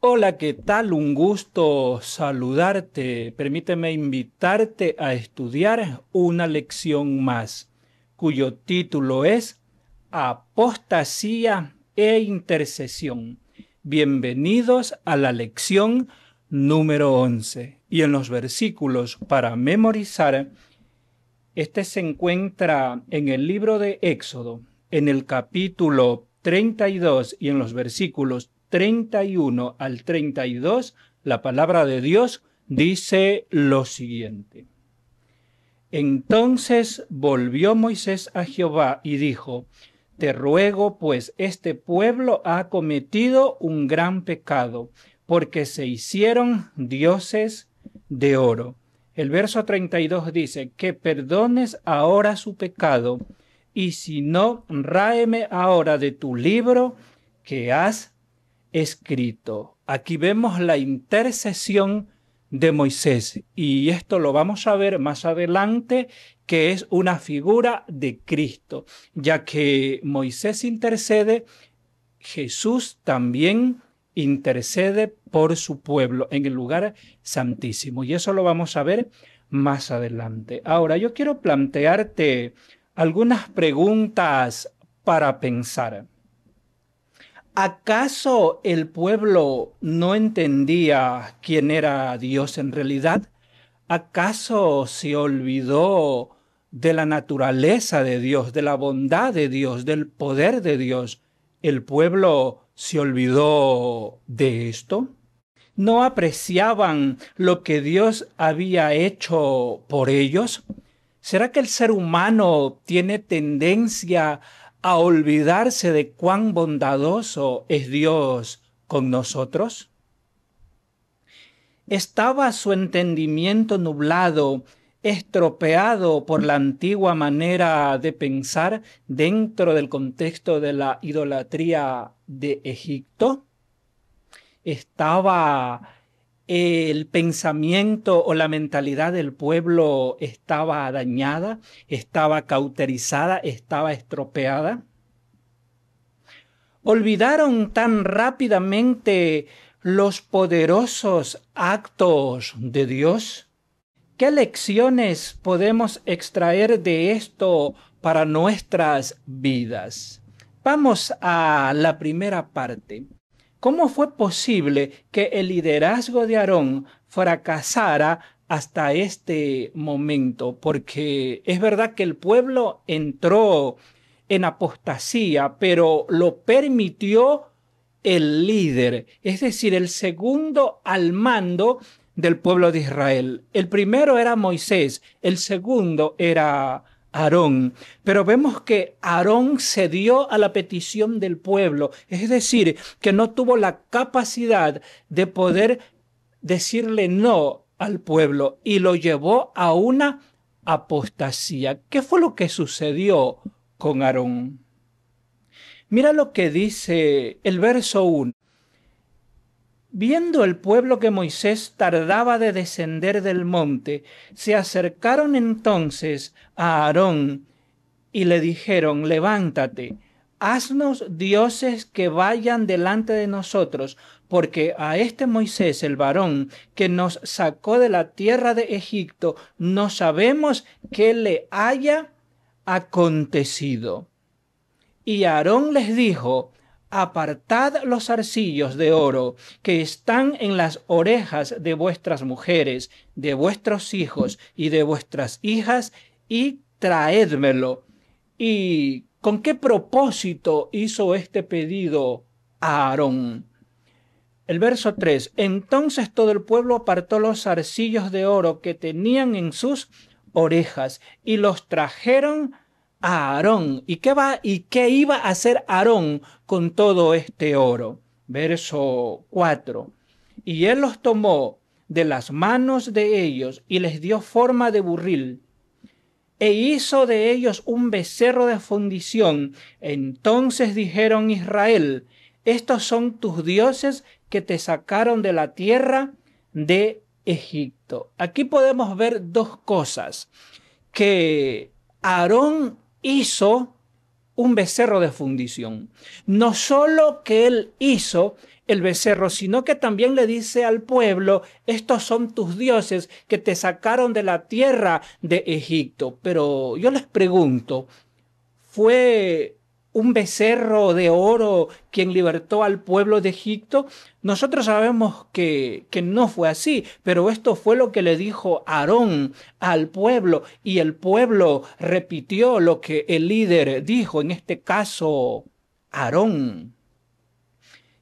Hola, ¿qué tal? Un gusto saludarte. Permíteme invitarte a estudiar una lección más, cuyo título es Apostasía e Intercesión. Bienvenidos a la lección número 11. Y en los versículos para memorizar, este se encuentra en el libro de Éxodo, en el capítulo 32 y en los versículos 31 al 32, la palabra de Dios dice lo siguiente. Entonces volvió Moisés a Jehová y dijo, te ruego, pues este pueblo ha cometido un gran pecado, porque se hicieron dioses de oro. El verso 32 dice, que perdones ahora su pecado, y si no, ráeme ahora de tu libro que has escrito. Aquí vemos la intercesión de Moisés, y esto lo vamos a ver más adelante, que es una figura de Cristo, ya que Moisés intercede, Jesús también intercede por su pueblo en el lugar santísimo, y eso lo vamos a ver más adelante. Ahora, yo quiero plantearte algunas preguntas para pensar. ¿Acaso el pueblo no entendía quién era Dios en realidad? ¿Acaso se olvidó de la naturaleza de Dios, de la bondad de Dios, del poder de Dios? ¿El pueblo se olvidó de esto? ¿No apreciaban lo que Dios había hecho por ellos? ¿Será que el ser humano tiene tendencia a olvidarse de cuán bondadoso es Dios con nosotros? ¿Estaba su entendimiento nublado, estropeado por la antigua manera de pensar dentro del contexto de la idolatría de Egipto? ¿Estaba el pensamiento o la mentalidad del pueblo estaba dañada, estaba cauterizada, estaba estropeada? ¿Olvidaron tan rápidamente los poderosos actos de Dios? ¿Qué lecciones podemos extraer de esto para nuestras vidas? Vamos a la primera parte. ¿Cómo fue posible que el liderazgo de Aarón fracasara hasta este momento? Porque es verdad que el pueblo entró en apostasía, pero lo permitió el líder, es decir, el segundo al mando del pueblo de Israel. El primero era Moisés, el segundo era Aarón. Pero vemos que Aarón cedió a la petición del pueblo, es decir, que no tuvo la capacidad de poder decirle no al pueblo y lo llevó a una apostasía. ¿Qué fue lo que sucedió con Aarón? Mira lo que dice el verso 1. Viendo el pueblo que Moisés tardaba de descender del monte, se acercaron entonces a Aarón y le dijeron, levántate, haznos dioses que vayan delante de nosotros, porque a este Moisés, el varón que nos sacó de la tierra de Egipto, no sabemos qué le haya acontecido. Y Aarón les dijo, apartad los zarcillos de oro que están en las orejas de vuestras mujeres, de vuestros hijos y de vuestras hijas, y traédmelo. ¿Y con qué propósito hizo este pedido a Aarón? El verso 3. Entonces todo el pueblo apartó los zarcillos de oro que tenían en sus orejas y los trajeron a Aarón. ¿Y qué iba a hacer Aarón con todo este oro? Verso 4. Y él los tomó de las manos de ellos y les dio forma de burril e hizo de ellos un becerro de fundición. Entonces dijeron Israel, estos son tus dioses que te sacaron de la tierra de Egipto. Aquí podemos ver dos cosas, que Aarón hizo un becerro de fundición. No solo que él hizo el becerro, sino que también le dice al pueblo, estos son tus dioses que te sacaron de la tierra de Egipto. Pero yo les pregunto, ¿fue un becerro de oro quien libertó al pueblo de Egipto? Nosotros sabemos que no fue así, pero esto fue lo que le dijo Aarón al pueblo, y el pueblo repitió lo que el líder dijo, en este caso Aarón.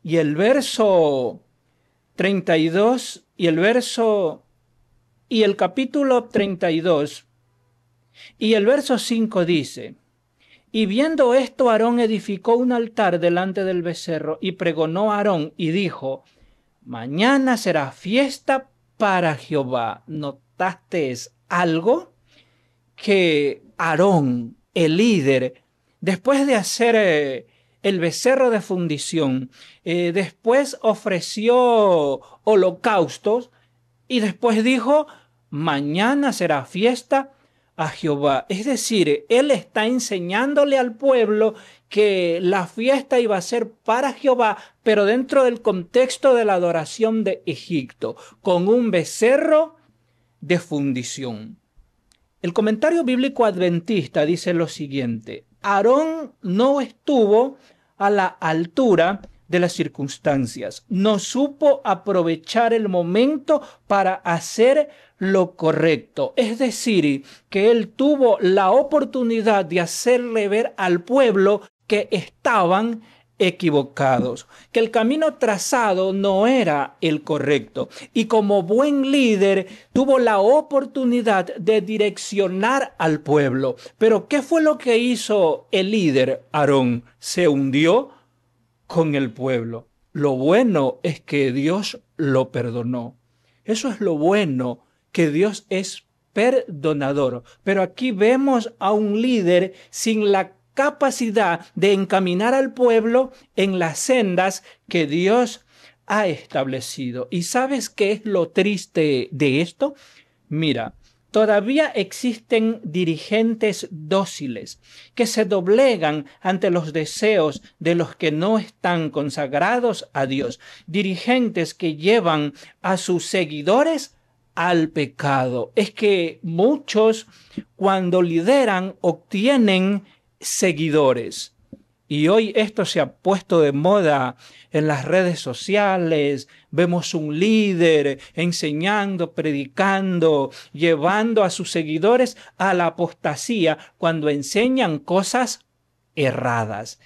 Y el verso 32 y el capítulo 32 y el verso 5 dice: y viendo esto, Aarón edificó un altar delante del becerro y pregonó a Aarón y dijo: mañana será fiesta para Jehová. ¿Notaste algo? Que Aarón, el líder, después de hacer el becerro de fundición, después ofreció holocaustos y después dijo: mañana será fiesta a Jehová. Es decir, él está enseñándole al pueblo que la fiesta iba a ser para Jehová, pero dentro del contexto de la adoración de Egipto, con un becerro de fundición. El comentario bíblico adventista dice lo siguiente: Aarón no estuvo a la altura de las circunstancias, no supo aprovechar el momento para hacer lo correcto. Es decir, que él tuvo la oportunidad de hacerle ver al pueblo que estaban equivocados, que el camino trazado no era el correcto, y como buen líder tuvo la oportunidad de direccionar al pueblo. Pero ¿qué fue lo que hizo el líder Aarón? Se hundió con el pueblo. Lo bueno es que Dios lo perdonó. Eso es lo bueno, que Dios es perdonador. Pero aquí vemos a un líder sin la capacidad de encaminar al pueblo en las sendas que Dios ha establecido. ¿Y sabes qué es lo triste de esto? Mira, todavía existen dirigentes dóciles que se doblegan ante los deseos de los que no están consagrados a Dios. Dirigentes que llevan a sus seguidores al pecado. Es que muchos, cuando lideran, obtienen seguidores. Y hoy esto se ha puesto de moda en las redes sociales. Vemos un líder enseñando, predicando, llevando a sus seguidores a la apostasía cuando enseñan cosas erradas.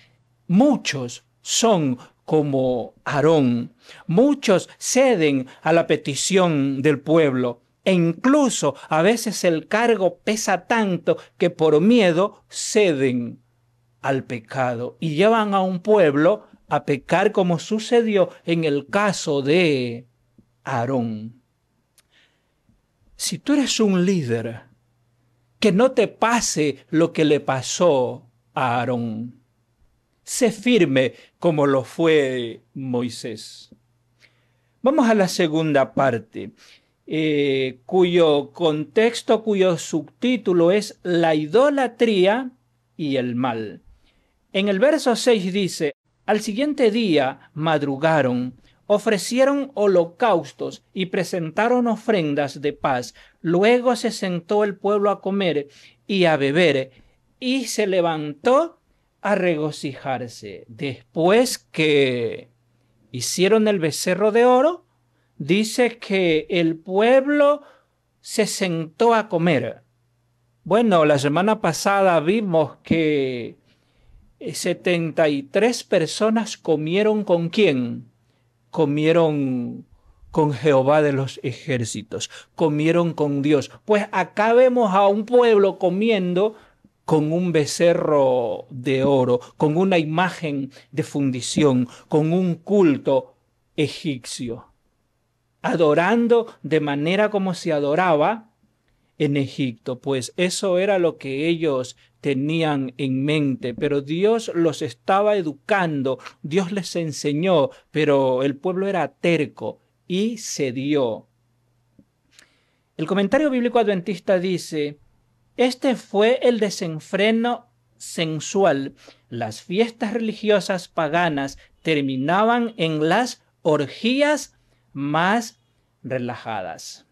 Muchos son como Aarón. Muchos ceden a la petición del pueblo. E incluso a veces el cargo pesa tanto que por miedo ceden al pecado y llevan a un pueblo a pecar, como sucedió en el caso de Aarón. Si tú eres un líder, que no te pase lo que le pasó a Aarón. Sé firme como lo fue Moisés. Vamos a la segunda parte, cuyo contexto, cuyo subtítulo es la idolatría y el mal. En el verso 6 dice: al siguiente día madrugaron, ofrecieron holocaustos y presentaron ofrendas de paz. Luego se sentó el pueblo a comer y a beber, y se levantó a regocijarse. Después que hicieron el becerro de oro, dice que el pueblo se sentó a comer. Bueno, la semana pasada vimos que 73 personas comieron ¿con quién? Comieron con Jehová de los ejércitos, comieron con Dios. Pues acá vemos a un pueblo comiendo con un becerro de oro, con una imagen de fundición, con un culto egipcio, adorando de manera como se adoraba en Egipto. Pues eso era lo que ellos tenían en mente, pero Dios los estaba educando, Dios les enseñó, pero el pueblo era terco y cedió. El comentario bíblico adventista dice: este fue el desenfreno sensual. Las fiestas religiosas paganas terminaban en las orgías más relajadas.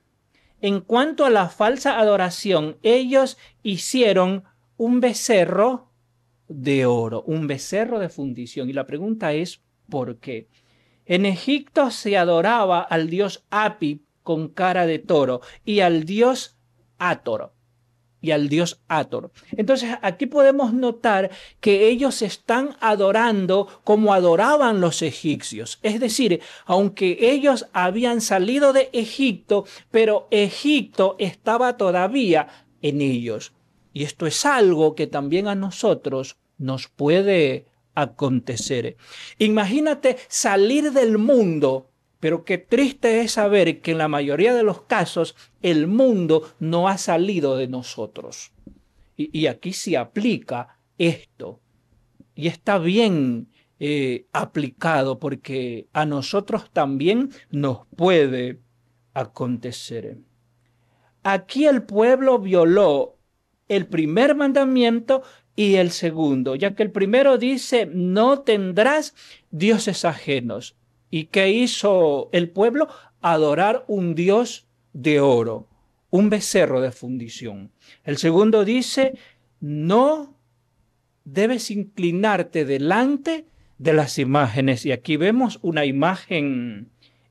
En cuanto a la falsa adoración, ellos hicieron un becerro de oro, un becerro de fundición. Y la pregunta es, ¿por qué? En Egipto se adoraba al dios Api con cara de toro y al dios Hathor. Entonces aquí podemos notar que ellos están adorando como adoraban los egipcios. Es decir, aunque ellos habían salido de Egipto, pero Egipto estaba todavía en ellos. Y esto es algo que también a nosotros nos puede acontecer. Imagínate salir del mundo, pero qué triste es saber que en la mayoría de los casos el mundo no ha salido de nosotros. Y aquí se aplica esto. Y está bien aplicado porque a nosotros también nos puede acontecer. Aquí el pueblo violó el primer mandamiento y el segundo, ya que el primero dice, no tendrás dioses ajenos. ¿Y qué hizo el pueblo? Adorar un dios de oro, un becerro de fundición. El segundo dice, no debes inclinarte delante de las imágenes. Y aquí vemos una imagen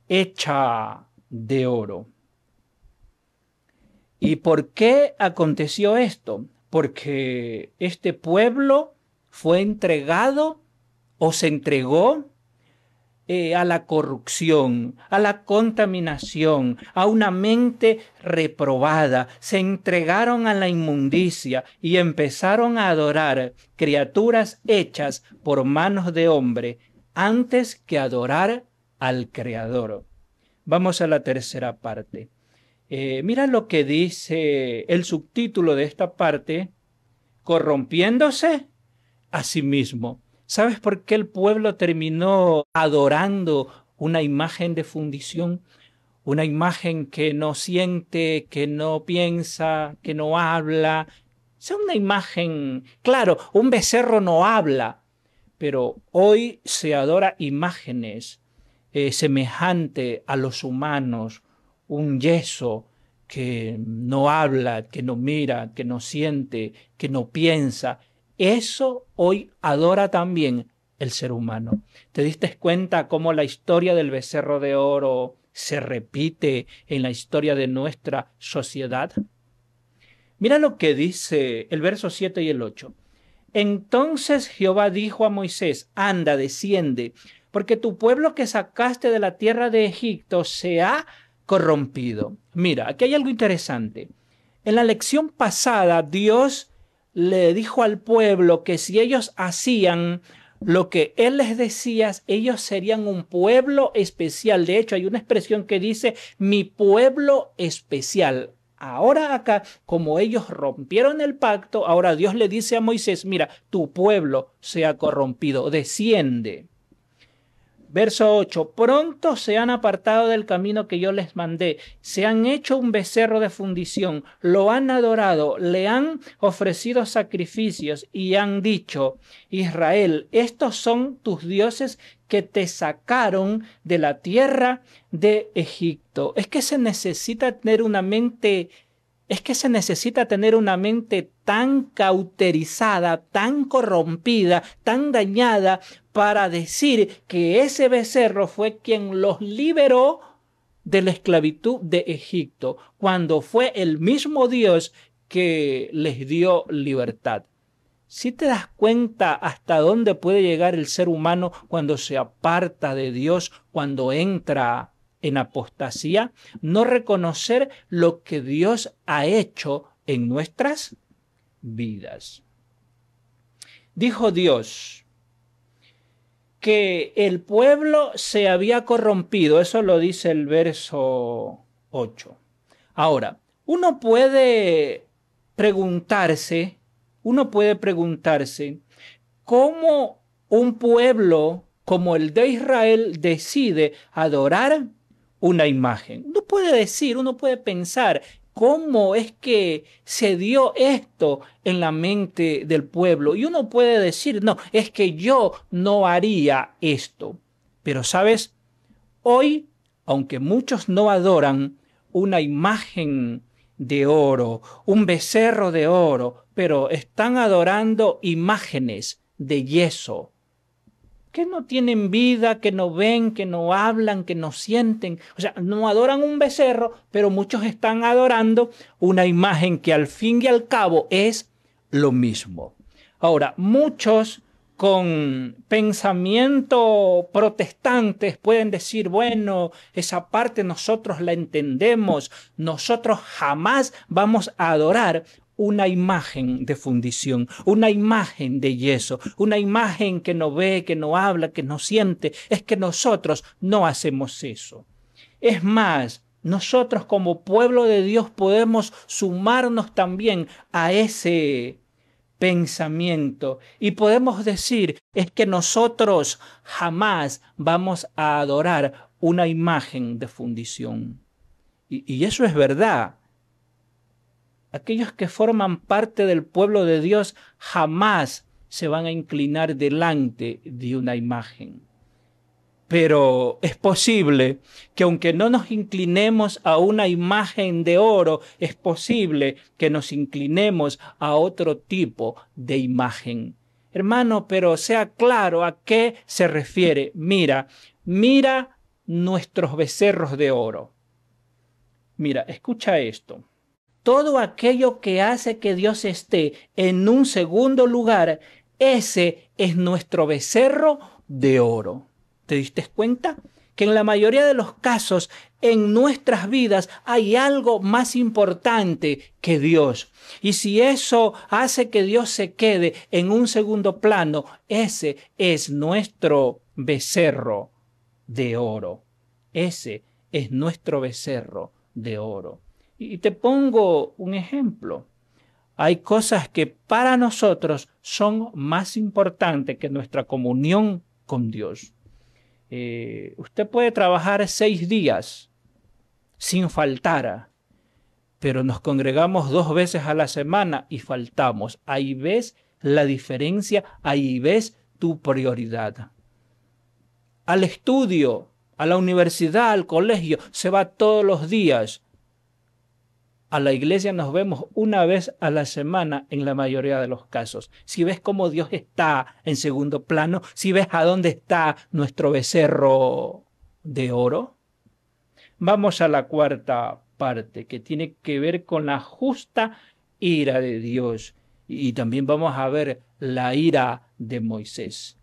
hecha de oro. ¿Y por qué aconteció esto? Porque este pueblo fue entregado o se entregó a la corrupción, a la contaminación, a una mente reprobada. Se entregaron a la inmundicia y empezaron a adorar criaturas hechas por manos de hombre antes que adorar al Creador. Vamos a la tercera parte. Mira lo que dice el subtítulo de esta parte, corrompiéndose a sí mismo. ¿Sabes por qué el pueblo terminó adorando una imagen de fundición? Una imagen que no siente, que no piensa, que no habla. Es una imagen, claro, un becerro no habla, pero hoy se adora imágenes semejantes a los humanos, un yeso que no habla, que no mira, que no siente, que no piensa. Eso hoy adora también el ser humano. ¿Te diste cuenta cómo la historia del becerro de oro se repite en la historia de nuestra sociedad? Mira lo que dice el verso 7 y el 8. Entonces Jehová dijo a Moisés, anda, desciende, porque tu pueblo que sacaste de la tierra de Egipto se ha corrompido. Mira, aquí hay algo interesante. En la lección pasada, Dios le dijo al pueblo que si ellos hacían lo que Él les decía, ellos serían un pueblo especial. De hecho, hay una expresión que dice, mi pueblo especial. Ahora acá, como ellos rompieron el pacto, ahora Dios le dice a Moisés, mira, tu pueblo se ha corrompido, desciende. Verso 8, pronto se han apartado del camino que yo les mandé, se han hecho un becerro de fundición, lo han adorado, le han ofrecido sacrificios y han dicho, Israel, estos son tus dioses que te sacaron de la tierra de Egipto. Es que se necesita tener una mente tan cauterizada, tan corrompida, tan dañada para decir que ese becerro fue quien los liberó de la esclavitud de Egipto, cuando fue el mismo Dios que les dio libertad. ¿Sí te das cuenta hasta dónde puede llegar el ser humano cuando se aparta de Dios, cuando entra en apostasía? No reconocer lo que Dios ha hecho en nuestras vidas. Dijo Dios que el pueblo se había corrompido, eso lo dice el verso 8. Ahora, uno puede preguntarse cómo un pueblo como el de Israel decide adorar una imagen. Uno puede pensar, ¿cómo es que se dio esto en la mente del pueblo? Y uno puede decir, no, es que yo no haría esto. Pero, ¿sabes? Hoy, aunque muchos no adoran una imagen de oro, un becerro de oro, pero están adorando imágenes de yeso, que no tienen vida, que no ven, que no hablan, que no sienten. O sea, no adoran un becerro, pero muchos están adorando una imagen que al fin y al cabo es lo mismo. Ahora, muchos con pensamiento protestantes pueden decir, bueno, esa parte nosotros la entendemos, nosotros jamás vamos a adorar una imagen de fundición, una imagen de yeso, una imagen que no ve, que no habla, que no siente. Es que nosotros no hacemos eso. Es más, nosotros como pueblo de Dios podemos sumarnos también a ese pensamiento y podemos decir es que nosotros jamás vamos a adorar una imagen de fundición. Y eso es verdad. Aquellos que forman parte del pueblo de Dios jamás se van a inclinar delante de una imagen. Pero es posible que aunque no nos inclinemos a una imagen de oro, es posible que nos inclinemos a otro tipo de imagen. Hermano, pero sea claro a qué se refiere. Mira nuestros becerros de oro. Mira, escucha esto. Todo aquello que hace que Dios esté en un segundo lugar, ese es nuestro becerro de oro. ¿Te diste cuenta? Que en la mayoría de los casos en nuestras vidas hay algo más importante que Dios. Y si eso hace que Dios se quede en un segundo plano, ese es nuestro becerro de oro. Ese es nuestro becerro de oro. Y te pongo un ejemplo. Hay cosas que para nosotros son más importantes que nuestra comunión con Dios. Usted puede trabajar 6 días sin faltar, pero nos congregamos 2 veces a la semana y faltamos. Ahí ves la diferencia, ahí ves tu prioridad. Al estudio, a la universidad, al colegio, se va todos los días. A la iglesia nos vemos 1 vez a la semana en la mayoría de los casos. Si ves cómo Dios está en segundo plano, si ves a dónde está nuestro becerro de oro. Vamos a la cuarta parte, que tiene que ver con la justa ira de Dios. Y también vamos a ver la ira de Moisés.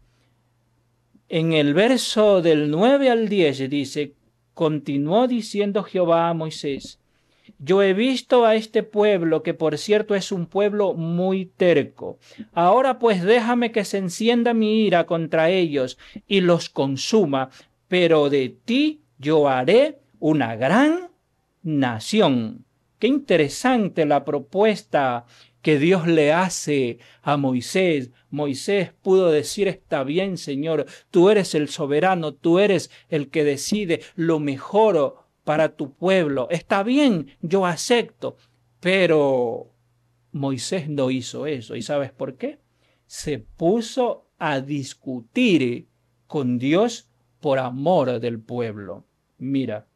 En el verso del 9 al 10 dice, continuó diciendo Jehová a Moisés, yo he visto a este pueblo, que por cierto es un pueblo muy terco. Ahora pues déjame que se encienda mi ira contra ellos y los consuma, pero de ti yo haré una gran nación. Qué interesante la propuesta que Dios le hace a Moisés. Moisés pudo decir, está bien, Señor, tú eres el soberano, tú eres el que decide lo mejor para tu pueblo. Está bien, yo acepto. Pero Moisés no hizo eso. ¿Y sabes por qué? Se puso a discutir con Dios por amor del pueblo. Mira,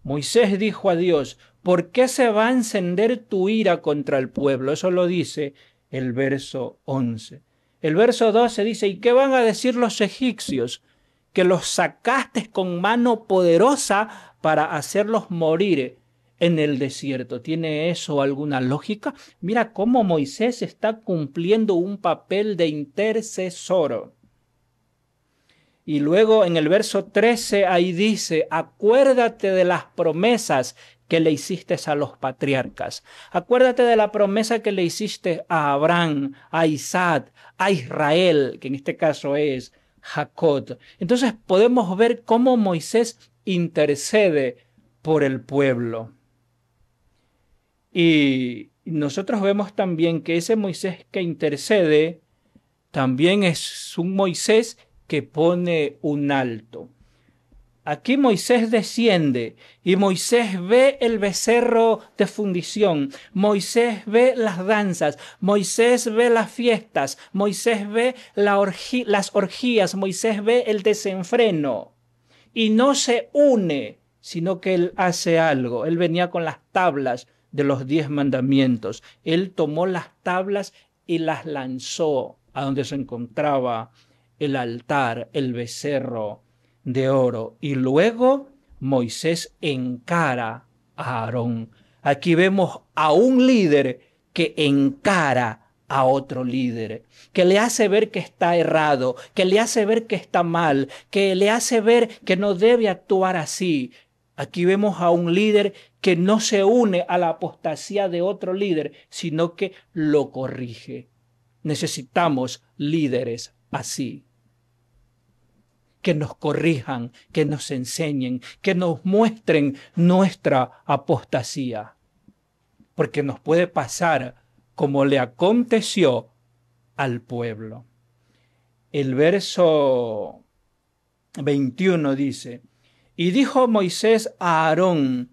Moisés dijo a Dios, ¿por qué se va a encender tu ira contra el pueblo? Eso lo dice el verso 11. El verso 12 dice, ¿y qué van a decir los egipcios? Que los sacaste con mano poderosa para hacerlos morir en el desierto. ¿Tiene eso alguna lógica? Mira cómo Moisés está cumpliendo un papel de intercesor. Y luego en el verso 13 ahí dice, acuérdate de las promesas que le hiciste a los patriarcas. Acuérdate de la promesa que le hiciste a Abraham, a Isaac, a Israel, que en este caso es Jacob. Entonces podemos ver cómo Moisés intercede por el pueblo. Y nosotros vemos también que ese Moisés que intercede también es un Moisés que pone un alto. Aquí Moisés desciende y Moisés ve el becerro de fundición, Moisés ve las danzas, Moisés ve las fiestas, Moisés ve las orgías, Moisés ve el desenfreno. y no se une, sino que él hace algo. Él venía con las tablas de los 10 mandamientos. Él tomó las tablas y las lanzó a donde se encontraba el altar, el becerro de oro. Y luego Moisés encara a Aarón. Aquí vemos a un líder que encara a otro líder, que le hace ver que está errado, que le hace ver que está mal, que le hace ver que no debe actuar así. Aquí vemos a un líder que no se une a la apostasía de otro líder, sino que lo corrige. Necesitamos líderes así, que nos corrijan, que nos enseñen, que nos muestren nuestra apostasía. Porque nos puede pasar como le aconteció al pueblo. El verso 21 dice: y dijo Moisés a Aarón: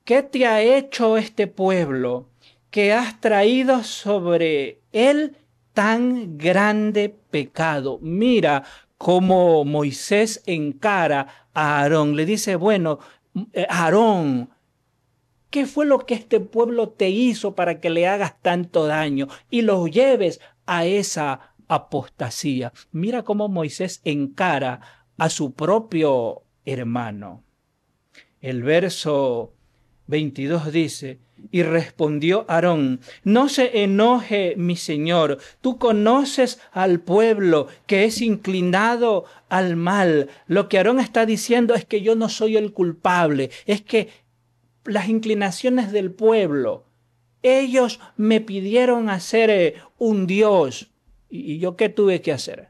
¿qué te ha hecho este pueblo, que has traído sobre él tan grande pecado? Mira cómo Moisés encara a Aarón. Le dice: bueno, Aarón, ¿qué fue lo que este pueblo te hizo para que le hagas tanto daño y los lleves a esa apostasía? Mira cómo Moisés encara a su propio hermano. El verso 22 dice: y respondió Aarón: no se enoje mi señor, tú conoces al pueblo que es inclinado al mal. Lo que Aarón está diciendo es que yo no soy el culpable, es que las inclinaciones del pueblo, ellos me pidieron hacer un Dios, y yo ¿qué tuve que hacer?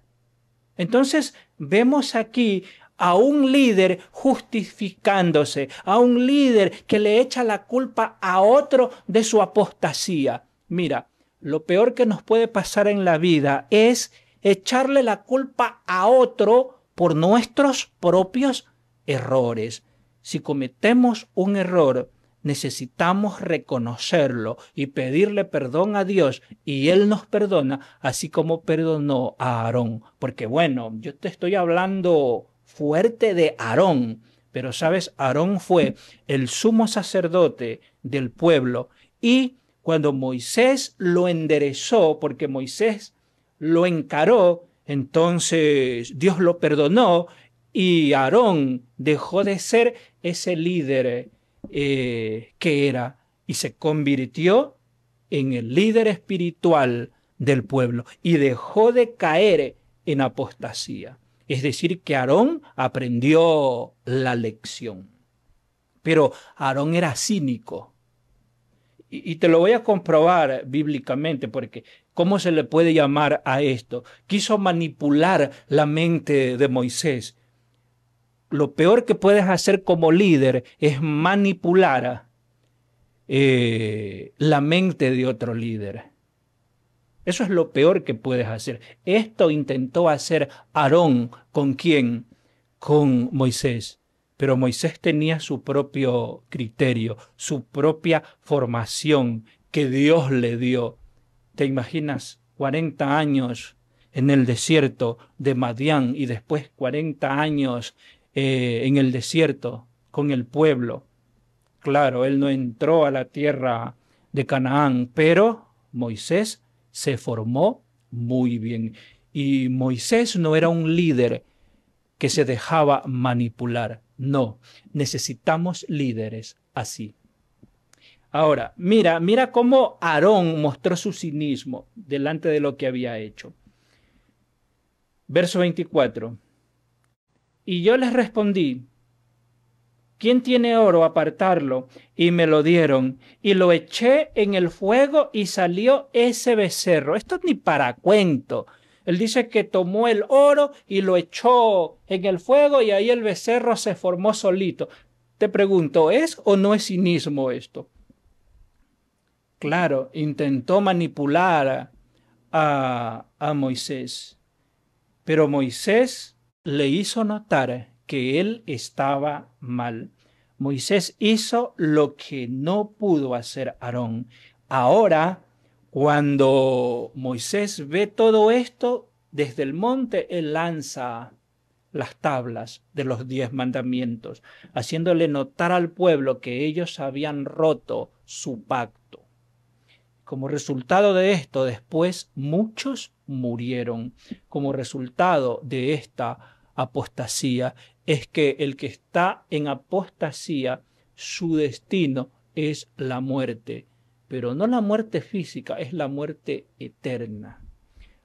Entonces vemos aquí a un líder justificándose, a un líder que le echa la culpa a otro de su apostasía. Mira, lo peor que nos puede pasar en la vida es echarle la culpa a otro por nuestros propios errores. Si cometemos un error, necesitamos reconocerlo y pedirle perdón a Dios, y Él nos perdona, así como perdonó a Aarón. Porque bueno, yo te estoy hablando fuerte de Aarón, pero sabes, Aarón fue el sumo sacerdote del pueblo, y cuando Moisés lo enderezó, porque Moisés lo encaró, entonces Dios lo perdonó y Aarón dejó de ser ese líder que era, y se convirtió en el líder espiritual del pueblo y dejó de caer en apostasía. Es decir, que Aarón aprendió la lección. Pero Aarón era cínico. Y te lo voy a comprobar bíblicamente, porque ¿cómo se le puede llamar a esto? Quiso manipular la mente de Moisés. Lo peor que puedes hacer como líder es manipular la mente de otro líder. Eso es lo peor que puedes hacer. Esto intentó hacer Aarón. ¿Con quién? Con Moisés. Pero Moisés tenía su propio criterio, su propia formación que Dios le dio. ¿Te imaginas 40 años en el desierto de Madián y después 40 años en el desierto con el pueblo? Claro, él no entró a la tierra de Canaán, pero Moisés se formó muy bien. Y Moisés no era un líder que se dejaba manipular. No, necesitamos líderes así. Ahora, mira cómo Aarón mostró su cinismo delante de lo que había hecho. Verso 24. Y yo les respondí: ¿quién tiene oro? Apartarlo. Y me lo dieron. Y lo eché en el fuego y salió ese becerro. Esto ni para cuento. Él dice que tomó el oro y lo echó en el fuego y ahí el becerro se formó solito. Te pregunto, ¿es o no es cinismo esto? Claro, intentó manipular a Moisés. Pero Moisés le hizo notar que él estaba mal. Moisés hizo lo que no pudo hacer Aarón. Ahora, cuando Moisés ve todo esto desde el monte, él lanza las tablas de los 10 mandamientos, haciéndole notar al pueblo que ellos habían roto su pacto. Como resultado de esto, después muchos murieron. Como resultado de esta apostasía, es que el que está en apostasía, su destino es la muerte. Pero no la muerte física, es la muerte eterna.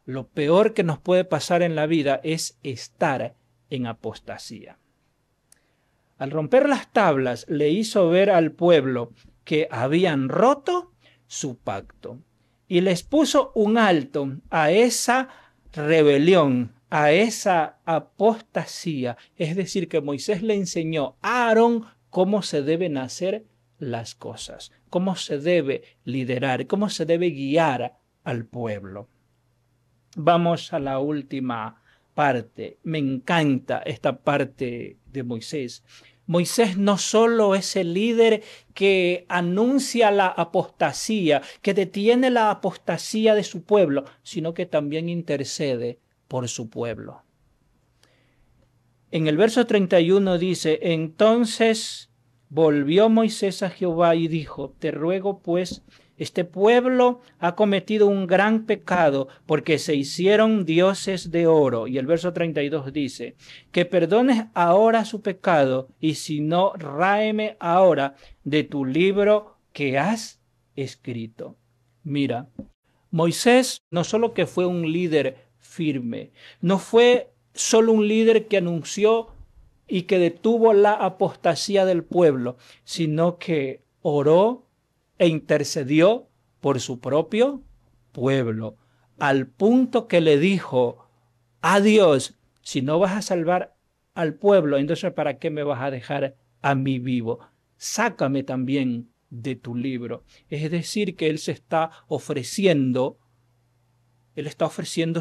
Lo peor que nos puede pasar en la vida es estar en apostasía. Al romper las tablas, le hizo ver al pueblo que habían roto su pacto y les puso un alto a esa rebelión, a esa apostasía. Es decir, que Moisés le enseñó a Aarón cómo se deben hacer las cosas, cómo se debe liderar, cómo se debe guiar al pueblo. Vamos a la última parte. Me encanta esta parte de Moisés. Moisés no solo es el líder que anuncia la apostasía, que detiene la apostasía de su pueblo, sino que también intercede por su pueblo. En el verso 31 dice, entonces volvió Moisés a Jehová y dijo, te ruego pues, este pueblo ha cometido un gran pecado porque se hicieron dioses de oro. Y el verso 32 dice, que perdones ahora su pecado y si no, ráeme ahora de tu libro que has escrito. Mira, Moisés no solo que fue un líder firme, no fue solo un líder que anunció y que detuvo la apostasía del pueblo, sino que oró e intercedió por su propio pueblo, al punto que le dijo a Dios, si no vas a salvar al pueblo, entonces ¿para qué me vas a dejar a mí vivo? Sácame también de tu libro. Es decir, que él está ofreciendo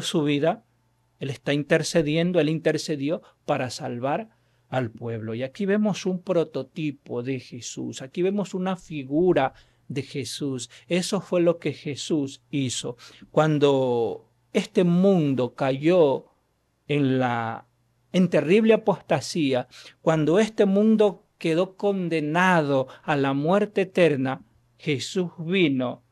su vida, él está intercediendo, él intercedió para salvar al pueblo. Y aquí vemos un prototipo de Jesús, aquí vemos una figura de Jesús. Eso fue lo que Jesús hizo. Cuando este mundo cayó en terrible apostasía, cuando este mundo quedó condenado a la muerte eterna, Jesús vino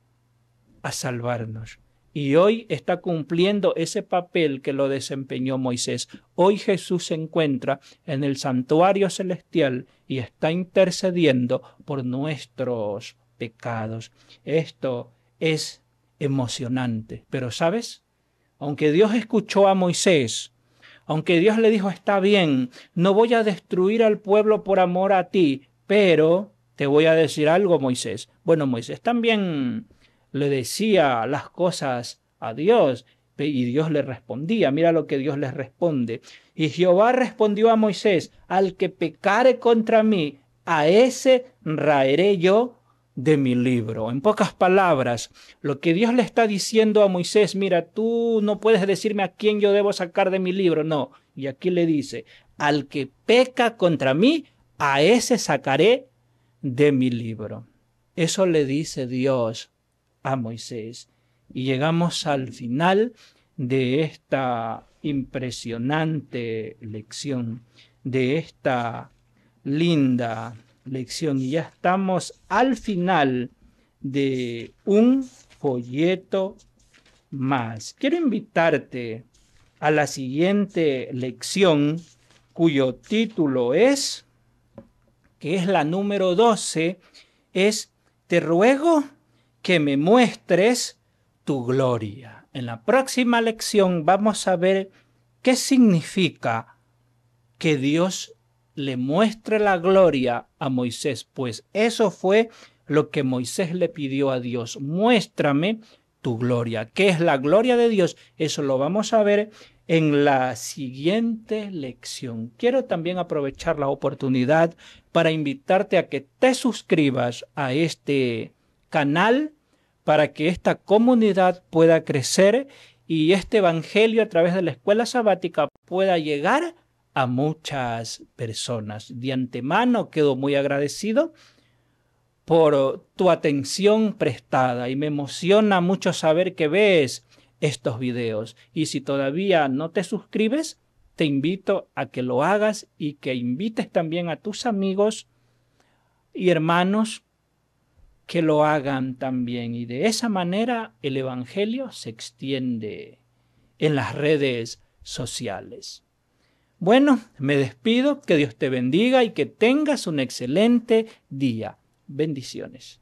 a salvarnos. Y hoy está cumpliendo ese papel que lo desempeñó Moisés. Hoy Jesús se encuentra en el santuario celestial y está intercediendo por nuestros pecados. Esto es emocionante. Pero ¿sabes? Aunque Dios escuchó a Moisés, aunque Dios le dijo, está bien, no voy a destruir al pueblo por amor a ti, pero te voy a decir algo, Moisés. Bueno, Moisés también le decía las cosas a Dios y Dios le respondía. Mira lo que Dios les responde. Y Jehová respondió a Moisés, al que pecare contra mí, a ese raeré yo de mi libro. En pocas palabras, lo que Dios le está diciendo a Moisés, mira, tú no puedes decirme a quién yo debo sacar de mi libro, no. Y aquí le dice, al que peca contra mí, a ese sacaré de mi libro. Eso le dice Dios a Moisés. Y llegamos al final de esta impresionante lección, de esta linda lección. Y ya estamos al final de un folleto más. Quiero invitarte a la siguiente lección, cuyo título es, que es la número 12, es Te ruego que me muestres tu gloria. En la próxima lección vamos a ver qué significa que Dios le muestre la gloria a Moisés, pues eso fue lo que Moisés le pidió a Dios. Muéstrame tu gloria. ¿Qué es la gloria de Dios? Eso lo vamos a ver en la siguiente lección. Quiero también aprovechar la oportunidad para invitarte a que te suscribas a este canal para que esta comunidad pueda crecer y este evangelio a través de la escuela sabática pueda llegar a muchas personas. De antemano quedo muy agradecido por tu atención prestada y me emociona mucho saber que ves estos videos. Y si todavía no te suscribes, te invito a que lo hagas y que invites también a tus amigos y hermanos que lo hagan también. Y de esa manera el Evangelio se extiende en las redes sociales. Bueno, me despido, que Dios te bendiga y que tengas un excelente día. Bendiciones.